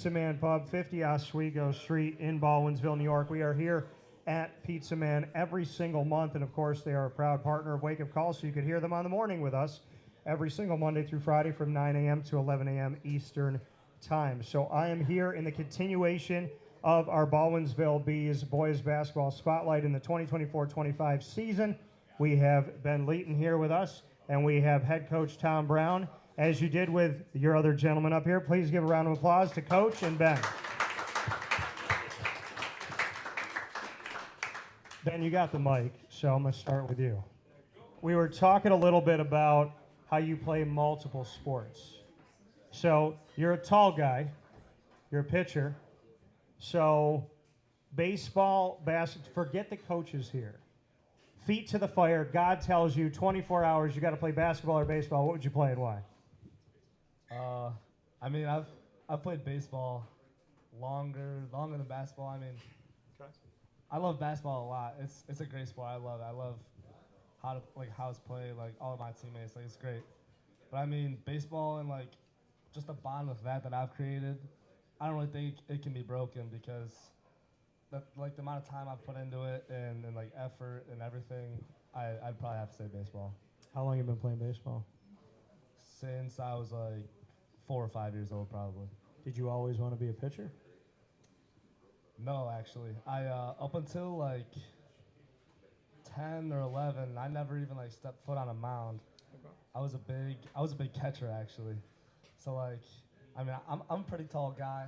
Pizza Man Pub, 50 Oswego Street in Baldwinsville, New York. We are here at Pizza Man every single month, and of course, they are a proud partner of Wake Up Call, so you could hear them on the morning with us every single Monday through Friday from 9 a.m. to 11 a.m. Eastern Time. So I am here in the continuation of our Baldwinsville Bees boys basketball spotlight in the 2024-25 season. We have Ben Leaton here with us, and we have head coach Tom Brown. As you did with your other gentlemen up here, please give a round of applause to Coach and Ben. Ben, you got the mic, so I'm going to start with you. We were talking a little bit about how you play multiple sports. So you're a tall guy, you're a pitcher, so baseball, basketball, forget the coaches here. Feet to the fire, God tells you 24 hours you got to play basketball or baseball. What would you play and why? I've played baseball longer than basketball. I love basketball a lot. It's a great sport. I love it. I love how it's played. Like all of my teammates, it's great. But baseball and just the bond with that I've created, I don't really think it can be broken because the amount of time I've put into it and effort and everything. I'd probably have to say baseball. How long have you been playing baseball? Since I was 4 or 5 years old, probably. Did you always want to be a pitcher? No, actually. I up until 10 or 11, I never even stepped foot on a mound. Okay. I was a big catcher actually. So I'm a pretty tall guy.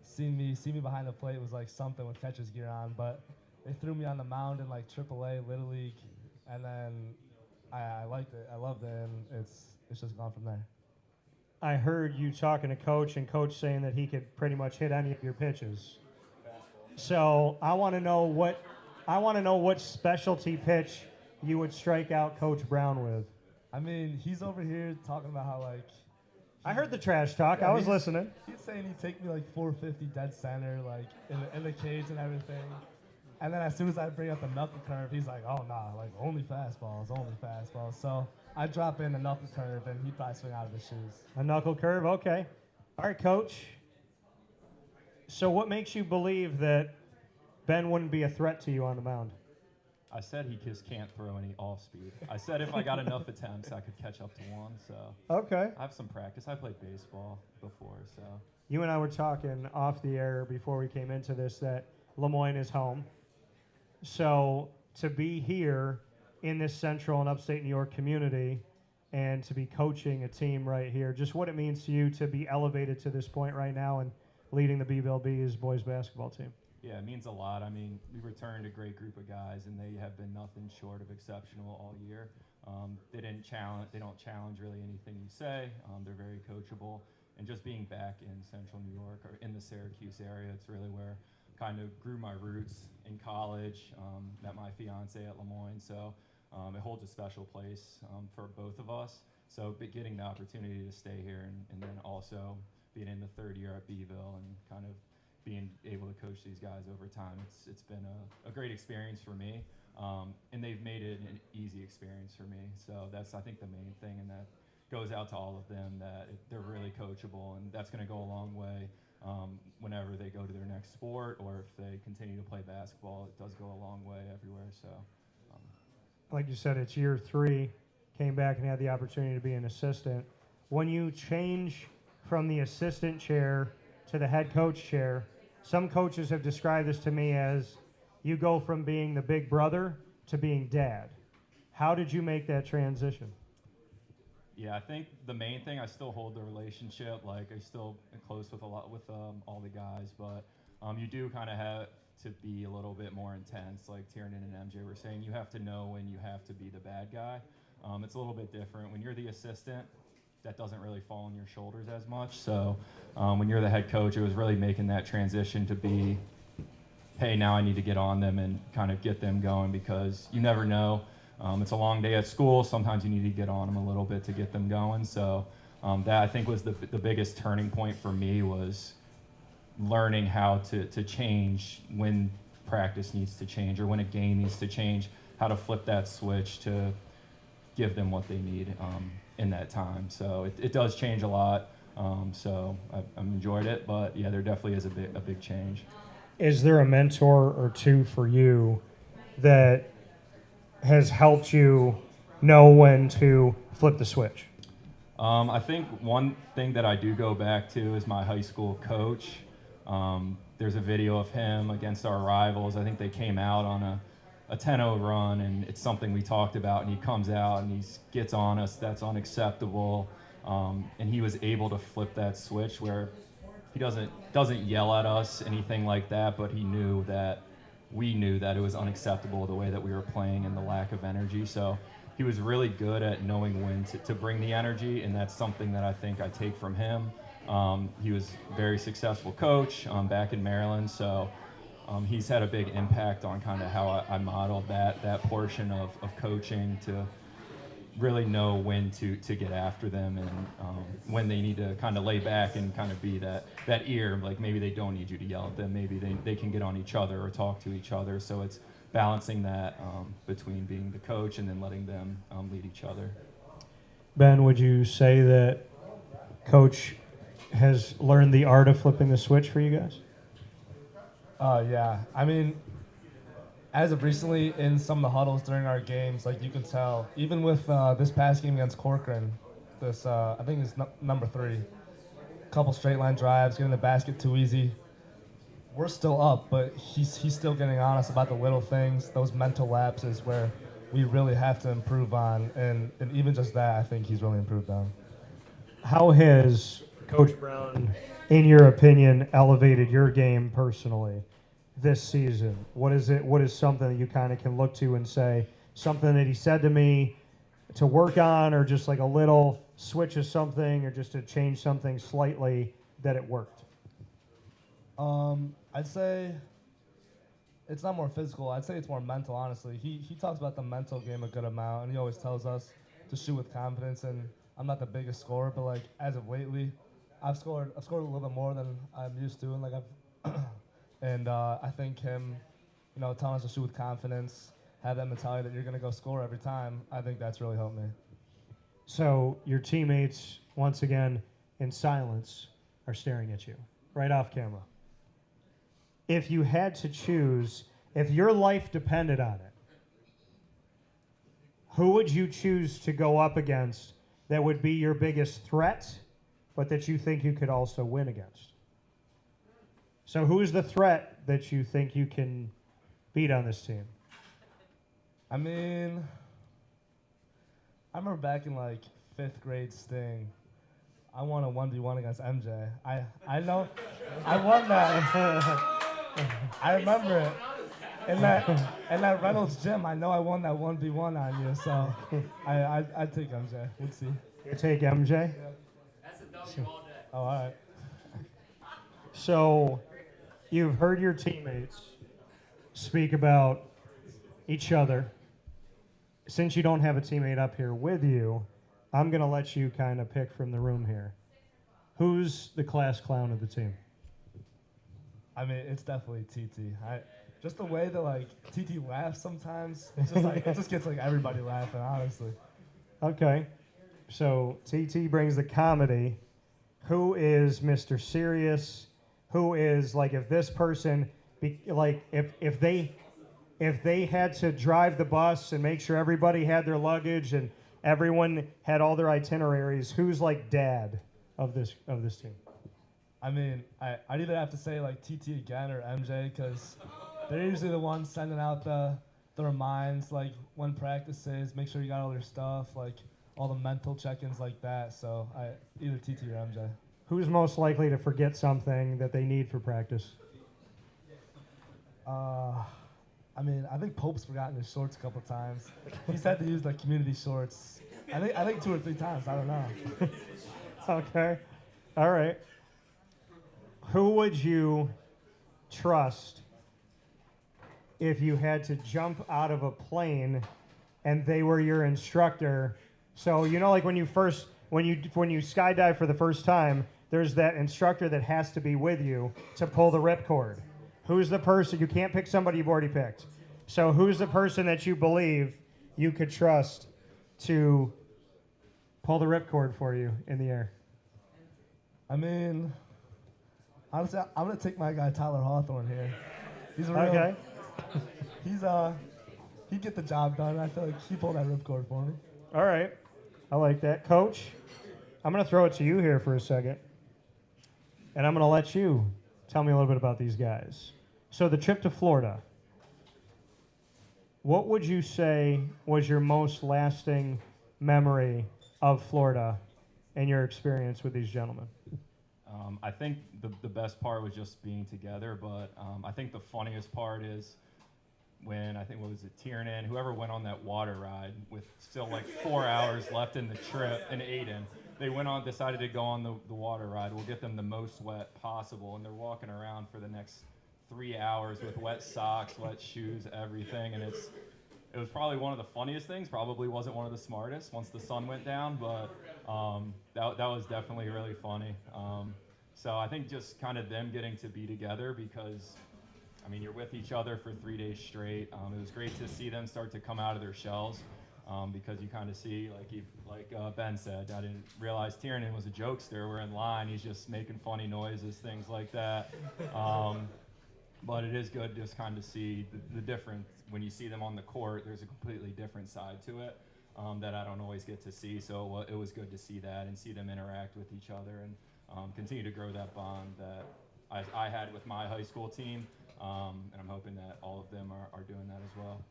See me behind the plate was something with catcher's gear on, but they threw me on the mound in AAA, Little League, and then I liked it. I loved it, and it's just gone from there. I heard you talking to Coach, and Coach saying that he could pretty much hit any of your pitches. So I want to know what specialty pitch you would strike out Coach Brown with. He's over here talking about how I heard the trash talk. Yeah, I was listening. He's saying he'd take me 450 dead center, in the cage and everything. And then as soon as I bring up the knuckle curve, he's like, oh, nah, only fastballs. So I drop in the knuckle curve, and he'd probably swing out of his shoes. A knuckle curve, okay. All right, Coach. So what makes you believe that Ben wouldn't be a threat to you on the mound? I said he just can't throw any off speed. I said if I got enough attempts, I could catch up to one. So okay. I have some practice. I played baseball before, so. You and I were talking off the air before we came into this that Lemoyne is home. So to be here in this central and upstate New York community and to be coaching a team right here, just what it means to you to be elevated to this point right now and leading the Beville Bees boys basketball team. Yeah, it means a lot. We returned a great group of guys, and they have been nothing short of exceptional all year. They don't challenge really anything you say. They're very coachable, and just being back in Central New York or in the Syracuse area, it's really where kind of grew my roots in college. Met my fiance at Lemoyne, so it holds a special place for both of us. So getting the opportunity to stay here and then also being in the third year at Beville and kind of being able to coach these guys over time, it's been a great experience for me, and they've made it an easy experience for me. So that's, I think, the main thing, and that goes out to all of them, that they're really coachable, and that's going to go a long way whenever they go to their next sport, or if they continue to play basketball. It does go a long way everywhere. So, like you said, it's year 3, came back and had the opportunity to be an assistant. When you change from the assistant chair to the head coach chair, some coaches have described this to me as you go from being the big brother to being dad. How did you make that transition? Yeah, I think the main thing, I still hold the relationship. I still am close with all the guys, but you do kind of have to be a little bit more intense. Like Tiernan and MJ were saying, you have to know when you have to be the bad guy. It's a little bit different. When you're the assistant, that doesn't really fall on your shoulders as much. So when you're the head coach, it was really making that transition to be, hey, now I need to get on them and kind of get them going, because you never know. It's a long day at school. Sometimes you need to get on them a little bit to get them going. So that, I think, was the biggest turning point for me, was learning how to change when practice needs to change or when a game needs to change, how to flip that switch to give them what they need in that time. So it does change a lot. So I've enjoyed it, but yeah, there definitely is a big change. Is there a mentor or two for you that has helped you know when to flip the switch? I think one thing that I do go back to is my high school coach. There's a video of him against our rivals. I think they came out on a 10-0 run, and it's something we talked about, and he comes out and he gets on us. That's unacceptable. And he was able to flip that switch where he doesn't yell at us, anything like that, but we knew that it was unacceptable the way that we were playing and the lack of energy. So he was really good at knowing when to bring the energy, and that's something that I think I take from him. He was a very successful coach back in Maryland, so he's had a big impact on kind of how I modeled that portion of coaching, to really know when to get after them, and when they need to kind of lay back and kind of be that ear. Like, maybe they don't need you to yell at them, maybe they can get on each other or talk to each other. So it's balancing that between being the coach and then letting them lead each other. Ben, would you say that Coach has learned the art of flipping the switch for you guys? Yeah. I mean, as of recently, in some of the huddles during our games, like, you can tell, even with this past game against Corcoran, this I think it's number 3, couple straight line drives, getting the basket too easy. We're still up, but he's still getting on us about the little things, those mental lapses where we really have to improve on, and even just that, I think he's really improved on. How has Coach Brown, in your opinion, elevated your game personally this season? What is something that you kind of can look to and say, something that he said to me to work on, or just like a little switch of something, or just to change something slightly that it worked? I'd say it's not more physical. I'd say it's more mental, honestly. He talks about the mental game a good amount, and he always tells us to shoot with confidence. And I'm not the biggest scorer, but like, as of lately, I've scored a little bit more than I'm used to, and like I think him, telling us to shoot with confidence, have that mentality that you're gonna go score every time, I think that's really helped me. So your teammates, once again, in silence, are staring at you right off camera. If you had to choose, if your life depended on it, who would you choose to go up against that would be your biggest threat, but that you think you could also win against? So who's the threat that you think you can beat on this team? I mean, I remember back in like 5th grade Sting, I won a 1v1 against MJ. I know, I won that. I remember it. In that Reynolds gym, I know I won that 1v1 on you, so I'd take MJ. We'll see. You take MJ? Yeah. That's a W all day. Oh, all right. So you've heard your teammates speak about each other. Since you don't have a teammate up here with you, I'm going to let you kind of pick from the room here. Who's the class clown of the team? I mean, it's definitely TT. Just the way that, like, TT laughs sometimes, it's just like, it just gets like everybody laughing, honestly. Okay. So TT brings the comedy. Who is Mr. Serious? Who is, like, if this person, if they had to drive the bus and make sure everybody had their luggage and everyone had all their itineraries, who's like dad of this team? I mean, I'd either have to say like TT again or MJ, because they're usually the ones sending out the reminds, like when practices, make sure you got all your stuff, like all the mental check-ins like that. So either TT or MJ. Who's most likely to forget something that they need for practice? I mean, I think Pope's forgotten his shorts a couple times. He's had to use like community shorts. I think 2 or 3 times. I don't know. Okay. All right. Who would you trust if you had to jump out of a plane and they were your instructor? So, like when you skydive for the first time, there's that instructor that has to be with you to pull the ripcord. Who's the person? You can't pick somebody you've already picked. So who's the person that you believe you could trust to pull the ripcord for you in the air? I mean, honestly, I'm gonna take my guy Tyler Hawthorne here. He's a real. Okay. He'd get the job done. I feel like he pulled that ripcord for me. All right. I like that. Coach, I'm going to throw it to you here for a second. And I'm going to let you tell me a little bit about these guys. So the trip to Florida, what would you say was your most lasting memory of Florida and your experience with these gentlemen? I think the best part was just being together, but I think the funniest part is when, what was it, Tiernan, whoever went on that water ride with still like 4 hours left in the trip, and Aiden, they decided to go on the water ride. We'll get them the most wet possible, and they're walking around for the next 3 hours with wet socks, wet shoes, everything, and it was probably one of the funniest things. Probably wasn't one of the smartest once the sun went down, but that was definitely really funny. So I think just kind of them getting to be together because, I mean, you're with each other for 3 days straight. It was great to see them start to come out of their shells because you kind of see, like Ben said, I didn't realize Tiernan was a jokester. We're in line. He's just making funny noises, things like that. But it is good to just kind of see the difference. When you see them on the court, there's a completely different side to it that I don't always get to see. So it was good to see that and see them interact with each other and continue to grow that bond that I had with my high school team. And I'm hoping that all of them are doing that as well.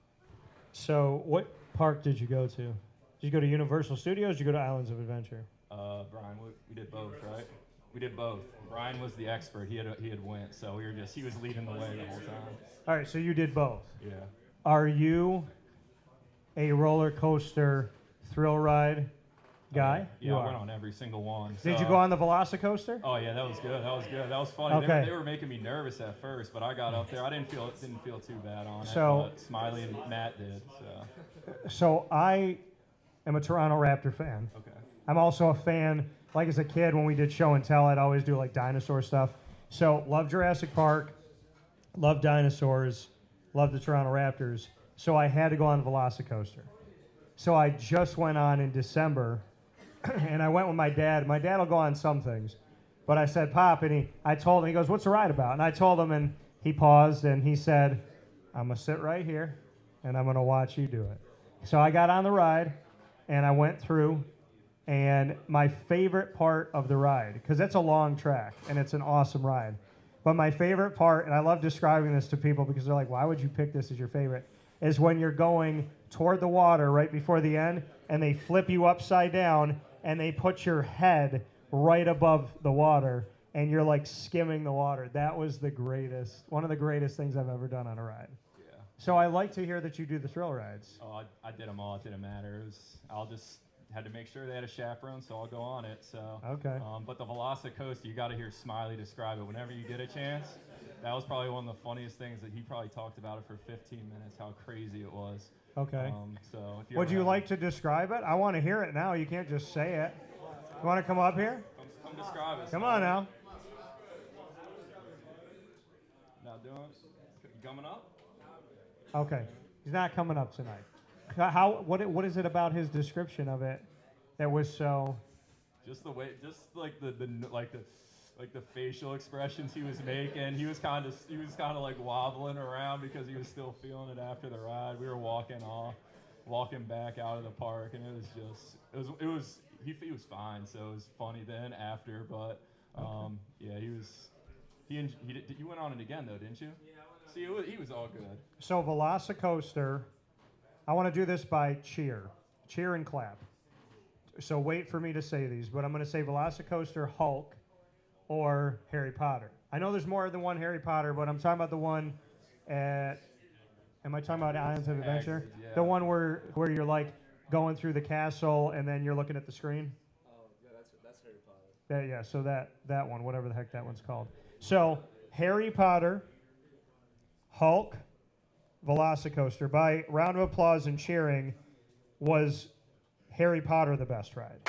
So what park did you go to? Did you go to Universal Studios or did you go to Islands of Adventure? Brian, we did both, right? We did both. Brian was the expert. He had went, so he was leading the way the whole time. All right, so you did both. Yeah. Are you a roller coaster thrill ride guy? Yeah, I went on every single one. Did you go on the Velocicoaster? Oh yeah, that was good. That was funny. Okay. They were making me nervous at first, but I got up there. I didn't feel too bad on it. So but Smiley and Matt did. So I am a Toronto Raptor fan. Okay. I'm also a fan. Like as a kid, when we did show and tell, I'd always do like dinosaur stuff. So love Jurassic Park, love dinosaurs, love the Toronto Raptors. So I had to go on the Velocicoaster. So I just went on in December, and I went with my dad. My dad will go on some things, but I said, Pop, and I told him, he goes, what's the ride about? And I told him, and he paused, and he said, I'm going to sit right here, and I'm going to watch you do it. So I got on the ride, and I went through, and my favorite part of the ride, because it's a long track, and it's an awesome ride, but my favorite part, and I love describing this to people because they're like, why would you pick this as your favorite, is when you're going toward the water right before the end, and they flip you upside down, and they put your head right above the water, and you're like skimming the water. That was one of the greatest things I've ever done on a ride. Yeah. So I like to hear that you do the thrill rides. Oh, I did them all. It didn't matter. I'll just had to make sure they had a chaperone, so I'll go on it. So Okay. But the Velocicoaster, you got to hear Smiley describe it whenever you get a chance. That was probably one of the funniest things that he probably talked about it for 15 minutes. How crazy it was. Okay. So if Would you like to describe it? I want to hear it now. You can't just say it. You want to come up here? Come describe it. Come on now. Not doing it. Coming up. Okay. He's not coming up tonight. What is it about his description of it that was so? Just the way, just like the facial expressions he was making. He was kind of like wobbling around because he was still feeling it after the ride. We were walking back out of the park, and he was fine. So it was funny then after, but yeah, you went on it again though, didn't you? Yeah. See, he was all good. So Velocicoaster. I want to do this by cheer and clap. So wait for me to say these, but I'm going to say Velocicoaster, Hulk, or Harry Potter. I know there's more than one Harry Potter, but I'm talking about the one at. Am I talking about Islands of Adventure? Yeah. The one where you're like going through the castle and then you're looking at the screen. Oh yeah, that's Harry Potter. So that one, whatever the heck that one's called. So Harry Potter, Hulk, Velocicoaster. By round of applause and cheering, was Harry Potter the best ride?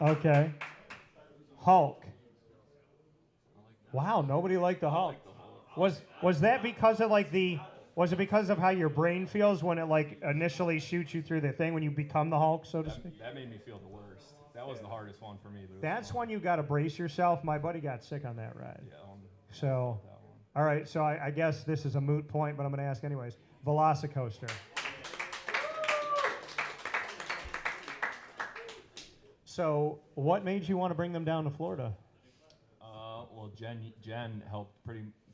Okay. Hulk. Wow, nobody liked the Hulk. Was that because of like the Was it because of how your brain feels when it like initially shoots you through the thing when you become the Hulk, so to speak? That made me feel the worst. That was the hardest one for me. That's when you got to brace yourself. My buddy got sick on that ride. Yeah. So, all right. So I guess this is a moot point, but I'm going to ask anyways. Velocicoaster. So, what made you want to bring them down to Florida? Well, Jen helped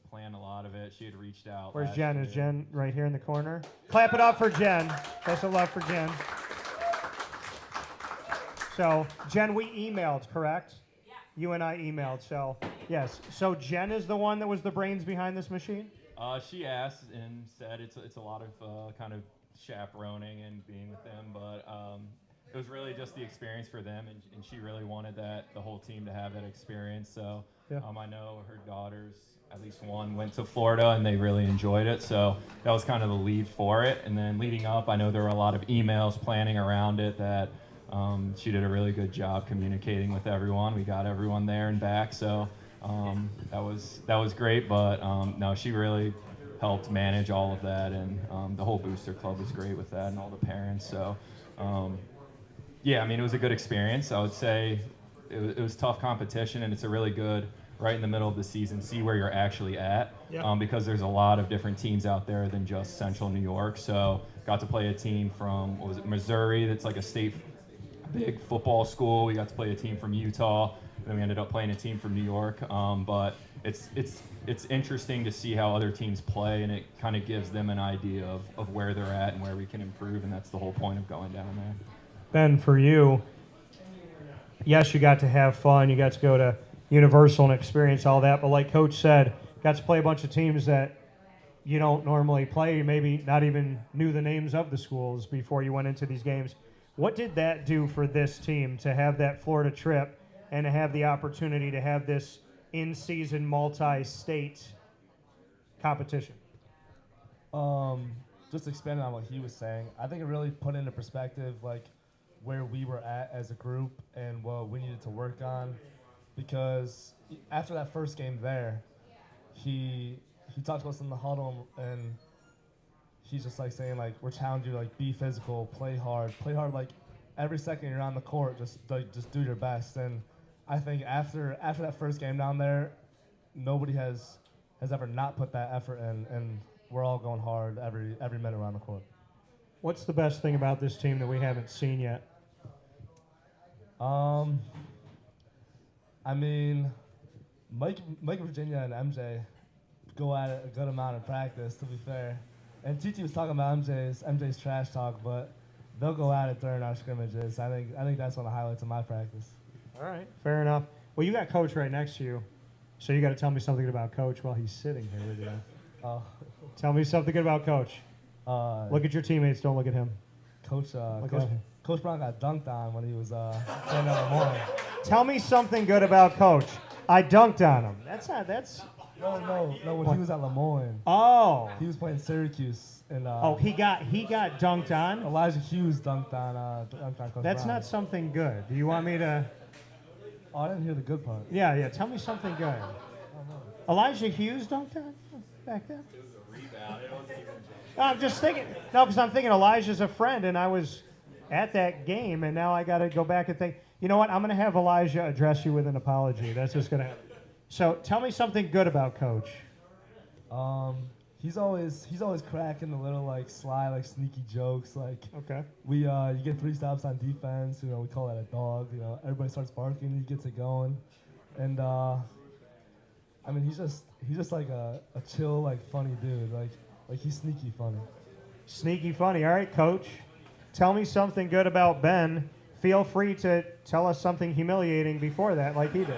plan a lot of it. She had reached out. Where's last Jen? year. Is Jen right here in the corner? Clap it up for Jen. Best of love for Jen. So, Jen, we emailed, correct? Yeah. You and I emailed, so, yes. So, Jen is the one that was the brains behind this machine? She asked and said it's a lot of kind of chaperoning and being with them, but it was really just the experience for them, and she really wanted the whole team to have that experience. So yeah. I know her daughters, at least one, went to Florida, and they really enjoyed it. So that was kind of the lead for it. And then leading up, I know there were a lot of emails planning around it that she did a really good job communicating with everyone. We got everyone there and back, so that was great. But no, she really helped manage all of that, and the whole booster club was great with that, and all the parents. So yeah, I mean, it was a good experience. I would say it was tough competition, and it's a really good right in the middle of the season, see where you're actually at, because there's a lot of different teams out there than just Central New York. So got to play a team from, what was it, Missouri, that's like a state big football school. We got to play a team from Utah, and then we ended up playing a team from New York. But it's interesting to see how other teams play, and it kind of gives them an idea of where they're at and where we can improve, and that's the whole point of going down there. Ben, for you, yes, you got to have fun. You got to go to Universal and experience all that. But like Coach said, got to play a bunch of teams that you don't normally play. You maybe not even knew the names of the schools before you went into these games. What did that do for this team to have that Florida trip and to have the opportunity to have this in-season multi-state competition? Just expanding on what he was saying, I think it really put into perspective like where we were at as a group and what we needed to work on, because after that first game there, he talked to us in the huddle, and he's just like saying like, we're challenging you to like be physical, play hard like every second you're on the court, just do your best. And I think after that first game down there, nobody has ever not put that effort in, and we're all going hard every minute around the court. What's the best thing about this team that we haven't seen yet? I mean, Mike, Virginia, and MJ go at it a good amount in practice, to be fair. And TT was talking about MJ's trash talk, but they'll go at it during our scrimmages. I think that's one of the highlights of my practice. All right, fair enough. Well, you got Coach right next to you, so you got to tell me something about Coach while he's sitting here with you. Tell me something good about Coach. Look at your teammates, don't look at him. Coach Brown got dunked on when he was playing at Lemoyne. Tell me something good about Coach. I dunked on him. No, when he was at Lemoyne. Oh. He was playing Syracuse. And, he got dunked on? Elijah Hughes dunked on Coach That's Brown. not something good. Do you want me to? Oh, I didn't hear the good part. Yeah. Tell me something good. Elijah Hughes dunked on back then? It was a rebound. It wasn't even. I'm just thinking. No, because I'm thinking Elijah's a friend, and I was at that game, and now I got to go back and think. You know what? I'm going to have Elijah address you with an apology. That's just going to happen. So tell me something good about Coach. He's always cracking the little like sly, like sneaky jokes. Like, okay, you get 3 stops on defense. You know, we call that a dog. You know, everybody starts barking, he gets it going, and I mean, he's just like a chill, like funny dude. Like he's sneaky funny. Sneaky funny. All right, Coach. Tell me something good about Ben. Feel free to tell us something humiliating before that, like he did.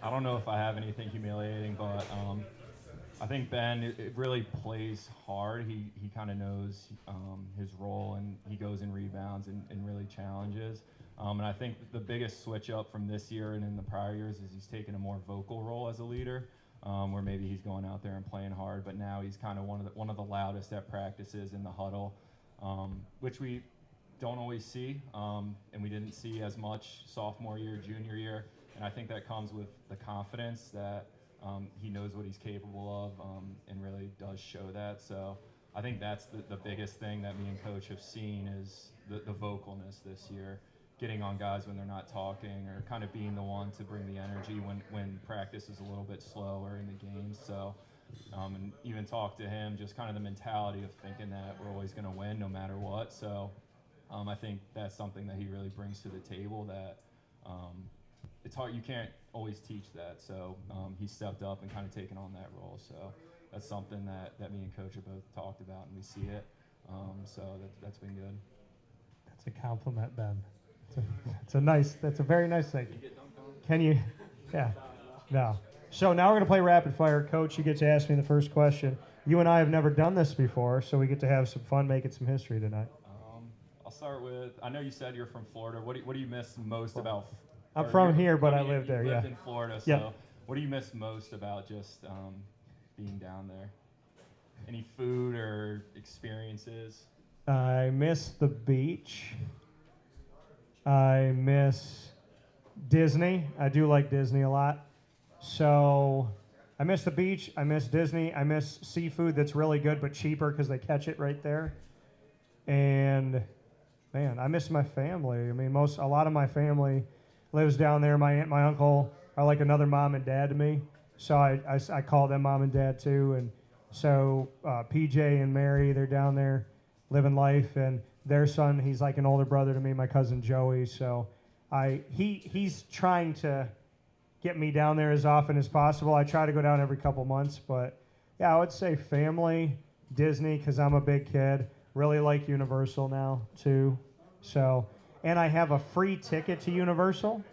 I don't know if I have anything humiliating, but I think Ben it really plays hard. He kind of knows his role, and he goes in rebounds and really challenges. And I think the biggest switch up from this year and in the prior years is he's taken a more vocal role as a leader, where maybe he's going out there and playing hard, but now he's kind of one of the loudest at practices in the huddle, which we don't always see, and we didn't see as much sophomore year, junior year. And I think that comes with the confidence that he knows what he's capable of, and really does show that. So I think that's the biggest thing that me and Coach have seen is the vocalness this year, getting on guys when they're not talking, or kind of being the one to bring the energy when practice is a little bit slower in the games. So, and even talk to him, just kind of the mentality of thinking that we're always going to win no matter what. So I think that's something that he really brings to the table that it's hard, you can't always teach that. So he stepped up and kind of taken on that role. So that's something that me and Coach have both talked about, and we see it. So that's been good. That's a compliment, Ben. That's a very nice thing. Can you? Yeah. No. So now we're going to play rapid fire. Coach, you get to ask me the first question. You and I have never done this before, so we get to have some fun making some history tonight. I'll start with, I know you said you're from Florida. What do you miss most about? I'm from here, but I lived there, you lived yeah. in Florida, so Yeah. what do you miss most about just being down there? Any food or experiences? I miss the beach. I miss Disney. I do like Disney a lot. So I miss the beach. I miss Disney. I miss seafood that's really good but cheaper because they catch it right there. And man, I miss my family. I mean, a lot of my family lives down there. My aunt, my uncle are like another mom and dad to me. So I call them mom and dad too. And so PJ and Mary, they're down there living life. And their son, he's like an older brother to me, my cousin Joey. So he's trying to get me down there as often as possible. I try to go down every couple months. But yeah, I would say family, Disney, because I'm a big kid. Really like Universal now too. So, and I have a free ticket to Universal.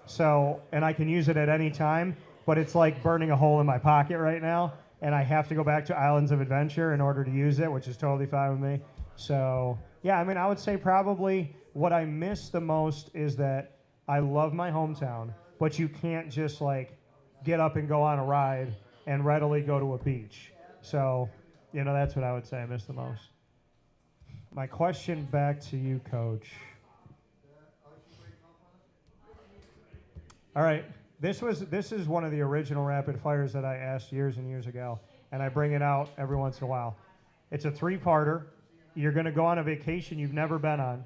So, and I can use it at any time, but it's like burning a hole in my pocket right now, and I have to go back to Islands of Adventure in order to use it, which is totally fine with me. So, yeah, I mean, I would say probably what I miss the most is that I love my hometown, but you can't just like get up and go on a ride and readily go to a beach. So, you know, that's what I would say I miss the most. My question back to you, Coach. All right, this is one of the original rapid fires that I asked years and years ago, and I bring it out every once in a while. It's a three-parter. You're going to go on a vacation you've never been on.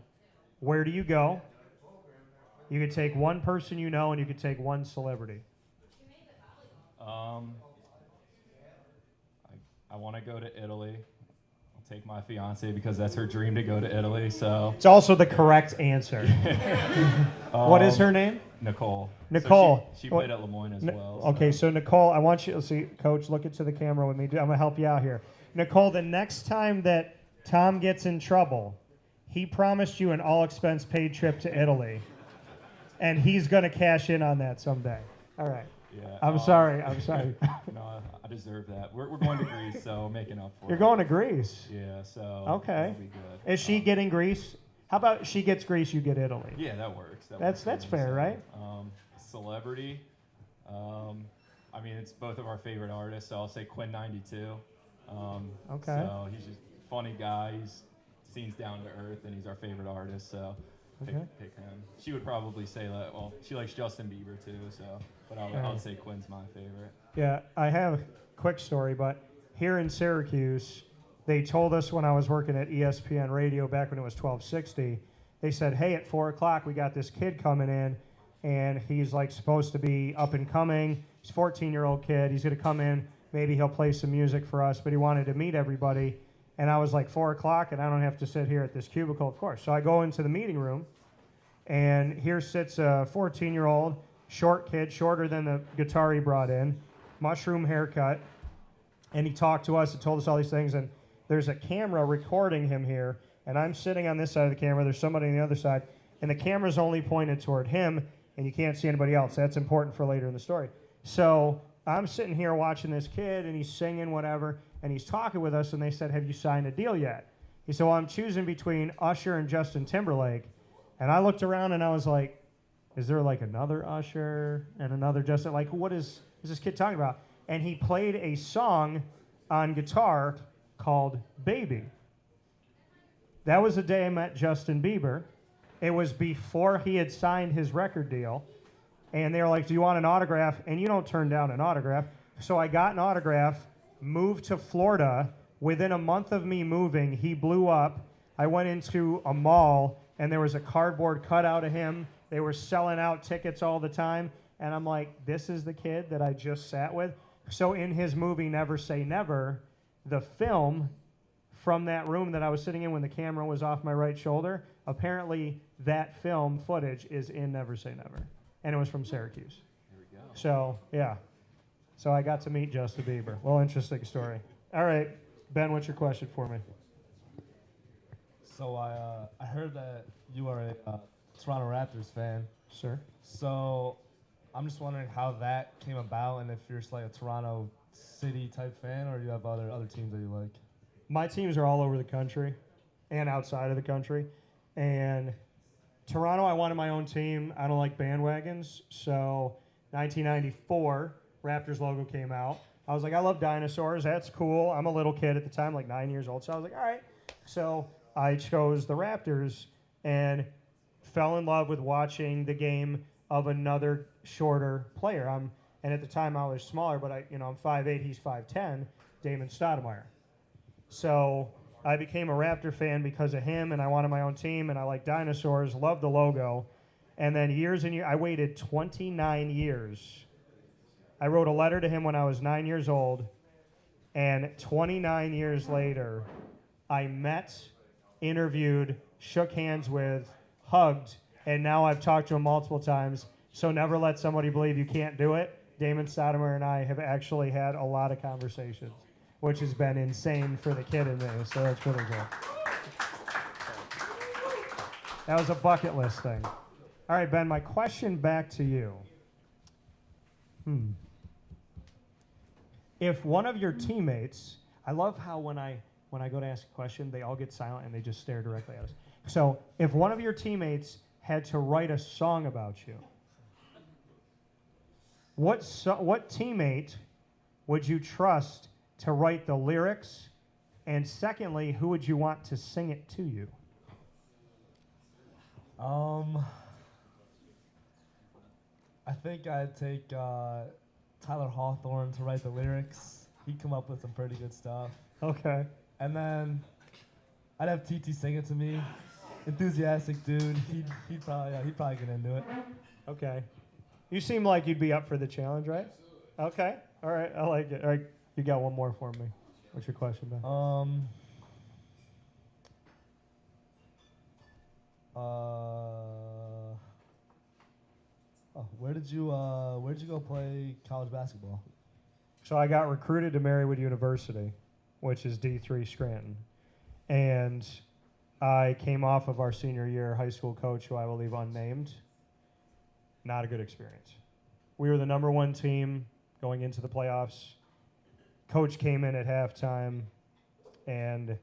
Where do you go? You could take one person you know, and you could take one celebrity. I want to go to Italy. I'll take my fiance because that's her dream to go to Italy. So it's also the correct answer. What is her name? Nicole. Nicole. So she played at Lemoyne as well. Okay, so Nicole, I want you to see, Coach, look into the camera with me. I'm going to help you out here. Nicole, the next time that Tom gets in trouble, he promised you an all-expense paid trip to Italy, and he's going to cash in on that someday. All right. Yeah. I'm sorry. No, I deserve that. We're going to Greece, so making up for it. You're going to Greece? Yeah, so okay. that'll be good. Is she getting Greece? How about she gets Greece, you get Italy? Yeah, that works. That's fair, right? Celebrity. I mean, it's both of our favorite artists, so I'll say Quinn 92. Okay. So he's just a funny guy. He's seems down to earth, and he's our favorite artist, so pick him. She would probably say that, well, she likes Justin Bieber too, so, but I would say Quinn's my favorite. Yeah, I have a quick story, but here in Syracuse, they told us when I was working at ESPN Radio back when it was 1260, they said, hey, at 4 o'clock, we got this kid coming in, and he's like supposed to be up and coming. He's a 14-year-old kid. He's going to come in. Maybe he'll play some music for us, but he wanted to meet everybody. And I was like, 4 o'clock, and I don't have to sit here at this cubicle, of course. So I go into the meeting room, and here sits a 14-year-old, short kid, shorter than the guitar he brought in, mushroom haircut. And he talked to us and told us all these things. And there's a camera recording him here, and I'm sitting on this side of the camera. There's somebody on the other side, and the camera's only pointed toward him, and you can't see anybody else. That's important for later in the story. So I'm sitting here watching this kid, and he's singing whatever, and he's talking with us, and they said, have you signed a deal yet? He said, well, I'm choosing between Usher and Justin Timberlake. And I looked around, and I was like, is there like another Usher and another Justin? Like, what is this kid talking about? And he played a song on guitar called Baby. That was the day I met Justin Bieber. It was before he had signed his record deal. And they were like, do you want an autograph? And you don't turn down an autograph. So I got an autograph, moved to Florida. Within a month of me moving, he blew up. I went into a mall, and there was a cardboard cutout of him. They were selling out tickets all the time. And I'm like, this is the kid that I just sat with? So in his movie, Never Say Never, the film from that room that I was sitting in when the camera was off my right shoulder, apparently that film footage is in Never Say Never. And it was from Syracuse. Here we go. So, yeah. So I got to meet Justin Bieber. Well, interesting story. All right, Ben, what's your question for me? So I heard that you are a Toronto Raptors fan. Sir? So I'm just wondering how that came about, and if you're just like a Toronto City type fan, or you have other teams that you like. My teams are all over the country and outside of the country. And Toronto, I wanted my own team. I don't like bandwagons. So 1994, Raptors logo came out. I was like, I love dinosaurs. That's cool. I'm a little kid at the time, like 9 years old. So I was like, all right. So I chose the Raptors and fell in love with watching the game of another shorter player. And at the time I was smaller, but I'm 5'8", he's 5'10", Damon Stoudemire. So I became a Raptor fan because of him, and I wanted my own team, and I like dinosaurs, loved the logo. And then years and years, I waited 29 years. I wrote a letter to him when I was 9 years old, and 29 years later, I met, interviewed, shook hands with, hugged, and now I've talked to him multiple times. So never let somebody believe you can't do it. Damon Stoudemire and I have actually had a lot of conversations, which has been insane for the kid in me, so that's really cool. That was a bucket list thing. All right, Ben, my question back to you. If one of your teammates, I love how when I go to ask a question, they all get silent and they just stare directly at us. So if one of your teammates had to write a song about you, what teammate would you trust to write the lyrics? And secondly, who would you want to sing it to you? I think I'd take Tyler Hawthorne to write the lyrics. He'd come up with some pretty good stuff. Okay. And then I'd have TT sing it to me. Enthusiastic dude. He'd probably get into it. Okay. You seem like you'd be up for the challenge, right? Okay. All right. I like it. All right. You got one more for me. What's your question, Ben? Where did you go play college basketball? So I got recruited to Marywood University, which is D3 Scranton. And I came off of our senior year high school coach, who I will leave unnamed. Not a good experience. We were the number one team going into the playoffs. Coach came in at halftime, and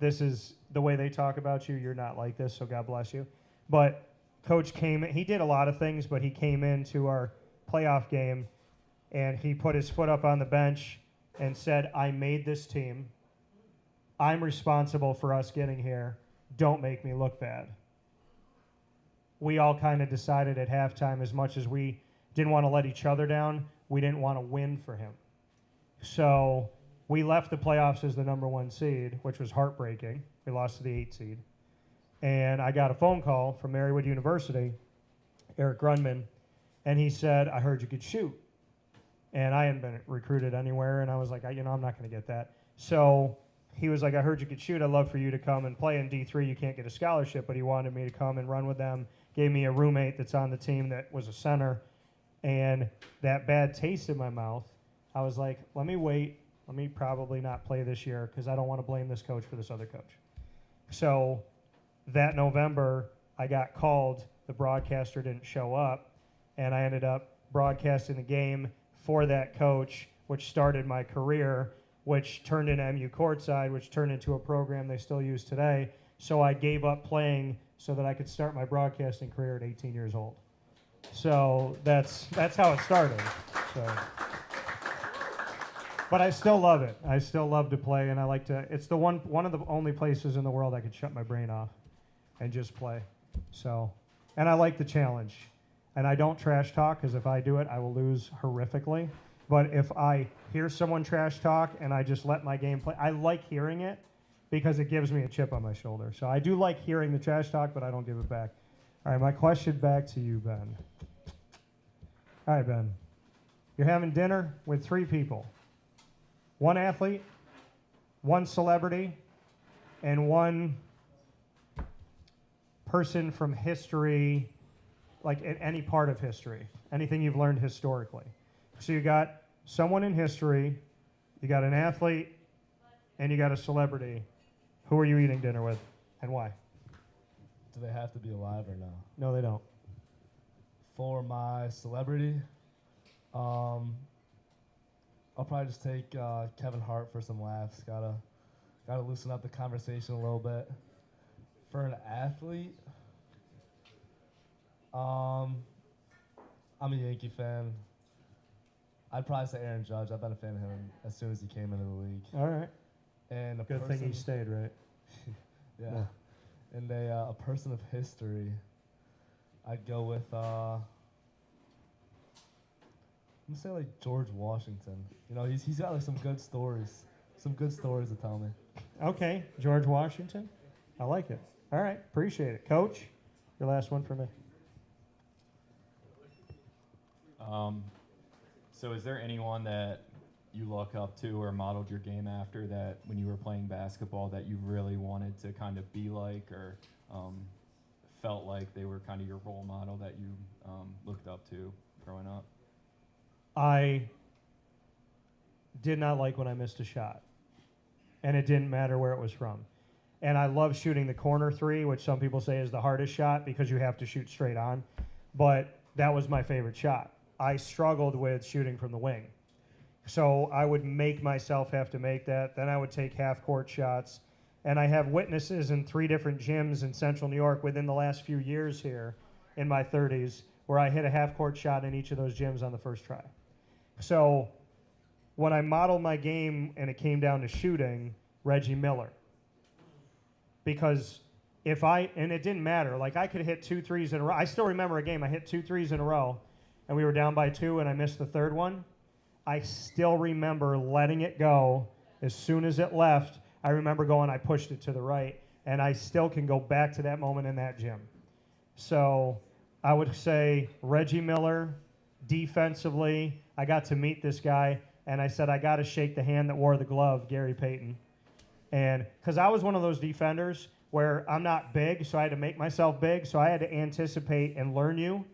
this is the way they talk about you. You're not like this, so God bless you. But Coach came in. He did a lot of things, but he came into our playoff game, and he put his foot up on the bench and said, I made this team. I'm responsible for us getting here. Don't make me look bad. We all kind of decided at halftime, as much as we didn't want to let each other down, we didn't want to win for him. So we left the playoffs as the number one seed, which was heartbreaking. We lost to the 8 seed. And I got a phone call from Marywood University, Eric Grunman, and he said, I heard you could shoot. And I hadn't been recruited anywhere, and I was like, I'm not going to get that. So he was like, I heard you could shoot. I'd love for you to come and play in D3. You can't get a scholarship, but he wanted me to come and run with them. Gave me a roommate that's on the team that was a center. And that bad taste in my mouth, I was like, let me wait. Let me probably not play this year because I don't want to blame this coach for this other coach. So that November, I got called. The broadcaster didn't show up, and I ended up broadcasting the game for that coach, which started my career, which turned into MU Courtside, which turned into a program they still use today. So I gave up playing so that I could start my broadcasting career at 18 years old. So that's how it started. So, but I still love it. I still love to play, and I like to. It's the one of the only places in the world I could shut my brain off and just play. So, and I like the challenge. And I don't trash talk, because if I do it, I will lose horrifically. But if I hear someone trash talk and I just let my game play, I like hearing it because it gives me a chip on my shoulder. So I do like hearing the trash talk, but I don't give it back. All right, my question back to you, Ben. All right, Ben. You're having dinner with 3 people. 1 athlete, 1 celebrity, and 1 person from history, like in any part of history, anything you've learned historically. So you got someone in history, you got an athlete, and you got a celebrity. Who are you eating dinner with, and why? Do they have to be alive or no? No, they don't. For my celebrity, I'll probably just take Kevin Hart for some laughs. Gotta loosen up the conversation a little bit. For an athlete, I'm a Yankee fan. I'd probably say Aaron Judge. I've been a fan of him as soon as he came into the league. All right. And a Good thing he stayed, right? yeah. And a person of history, I'd go with I'm gonna say like George Washington. You know, he's got like some good stories to tell me. Okay, George Washington. I like it. All right, appreciate it. Coach, your last one for me. So is there anyone that you look up to or modeled your game after that when you were playing basketball that you really wanted to kind of be like, or felt like they were kind of your role model that you looked up to growing up? I did not like when I missed a shot, and it didn't matter where it was from. And I love shooting the corner 3, which some people say is the hardest shot because you have to shoot straight on. But that was my favorite shot. I struggled with shooting from the wing. So I would make myself have to make that. Then I would take half-court shots. And I have witnesses in 3 different gyms in Central New York within the last few years here in my 30s where I hit a half-court shot in each of those gyms on the first try. So when I modeled my game and it came down to shooting, Reggie Miller. Because and it didn't matter, like I could hit 2 threes in a row. I still remember a game, I hit 2 threes in a row, and we were down by 2, and I missed the 3rd one. I still remember letting it go. As soon as it left, I remember going, I pushed it to the right, and I still can go back to that moment in that gym. So I would say Reggie Miller, defensively, I got to meet this guy, and I said, I got to shake the hand that wore the glove, Gary Payton. And because I was one of those defenders where I'm not big, so I had to make myself big, so I had to anticipate and learn you.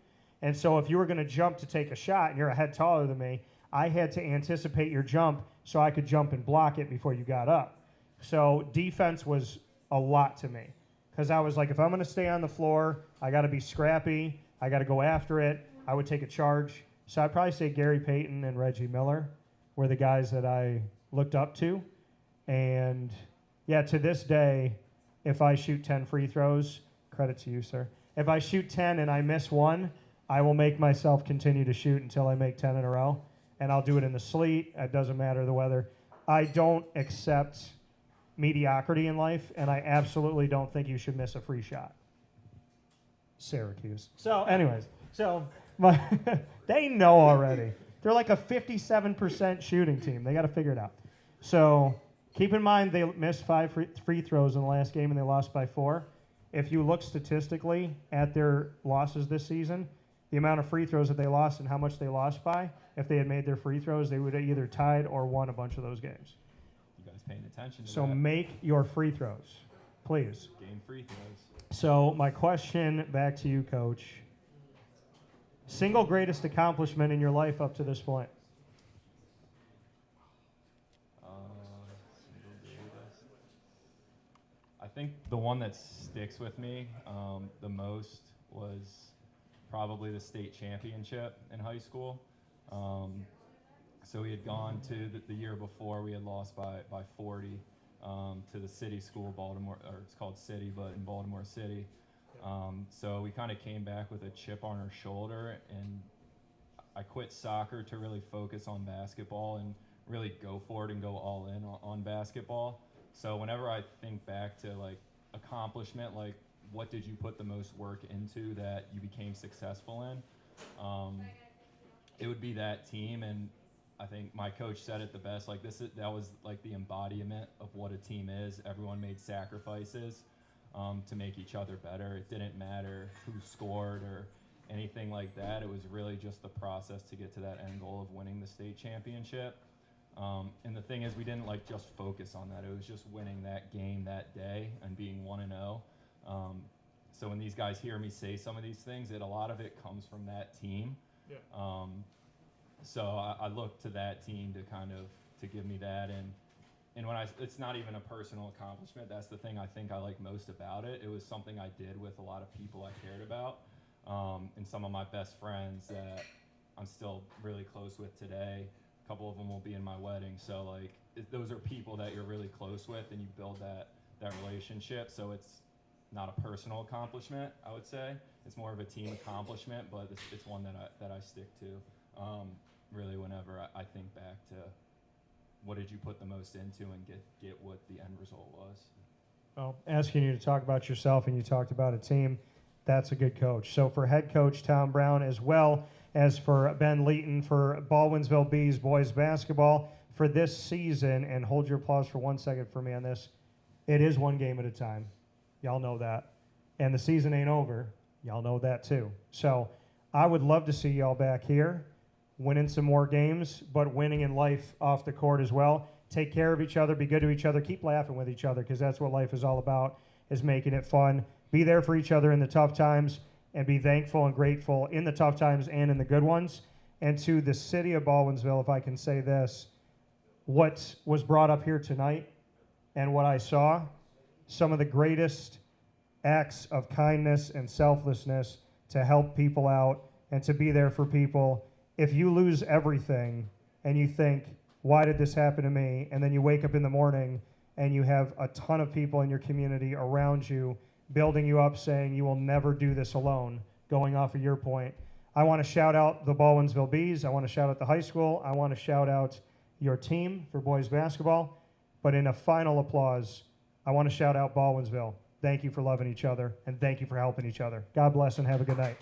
And so if you were going to jump to take a shot and you're a head taller than me, I had to anticipate your jump so I could jump and block it before you got up. So defense was a lot to me because I was like, if I'm going to stay on the floor, I got to be scrappy. I got to go after it. I would take a charge. So I'd probably say Gary Payton and Reggie Miller were the guys that I looked up to. And, yeah, to this day, if I shoot 10 free throws, credit to you, sir. If I shoot 10 and I miss one, I will make myself continue to shoot until I make 10 in a row. And I'll do it in the sleet. It doesn't matter the weather. I don't accept mediocrity in life, and I absolutely don't think you should miss a free shot. Syracuse. So, anyways, they know already. They're like a 57% shooting team. They got to figure it out. So keep in mind they missed 5 free throws in the last game, and they lost by 4. If you look statistically at their losses this season, the amount of free throws that they lost and how much they lost by, if they had made their free throws, they would have either tied or won a bunch of those games. You guys paying attention to So that? make your free throws, please. Game free throws. So my question back to you, Coach. Single greatest accomplishment in your life up to this point? I think the one that sticks with me the most was probably the state championship in high school. So we had gone to the year before, we had lost by 40 to the city school, Baltimore, or it's called City, but in Baltimore City. So we kind of came back with a chip on our shoulder, and I quit soccer to really focus on basketball and really go for it and go all in on basketball. So whenever I think back to like accomplishment, like what did you put the most work into that you became successful in? it would be that team. And I think my coach said it the best. Like that was like the embodiment of what a team is. Everyone made sacrifices to make each other better. It didn't matter who scored or anything like that. It was really just the process to get to that end goal of winning the state championship. And the thing is, we didn't like just focus on that. It was just winning that game that day and being 1-0. So when these guys hear me say some of these things, a lot of it comes from that team. Yeah. So I look to that team to give me that, and when it's not even a personal accomplishment. That's the thing I think I like most about it. It was something I did with a lot of people I cared about, and some of my best friends that I'm still really close with today. A couple of them will be in my wedding. So like those are people that you're really close with, and you build that relationship. So it's not a personal accomplishment, I would say. It's more of a team accomplishment, but it's one that I stick to. Really, whenever I think back to what did you put the most into and get what the end result was. Well, asking you to talk about yourself, and you talked about a team, that's a good coach. So for head coach Tom Brown, as well as for Ben Leaton, for Baldwinsville Bees boys basketball, for this season, and hold your applause for 1 second for me on this, it is one game at a time. Y'all know that. And the season ain't over. Y'all know that too. So I would love to see y'all back here winning some more games, but winning in life off the court as well. Take care of each other, be good to each other, keep laughing with each other, because that's what life is all about, is making it fun. Be there for each other in the tough times, and be thankful and grateful in the tough times and in the good ones. And to the city of Baldwinsville, if I can say this, what was brought up here tonight and what I saw, some of the greatest acts of kindness and selflessness to help people out and to be there for people. If you lose everything and you think, why did this happen to me? And then you wake up in the morning and you have a ton of people in your community around you building you up, saying you will never do this alone, going off of your point. I want to shout out the Baldwinsville Bees. I want to shout out the high school. I want to shout out your team for boys basketball. But in a final applause, I want to shout out Baldwinsville. Thank you for loving each other, and thank you for helping each other. God bless and have a good night.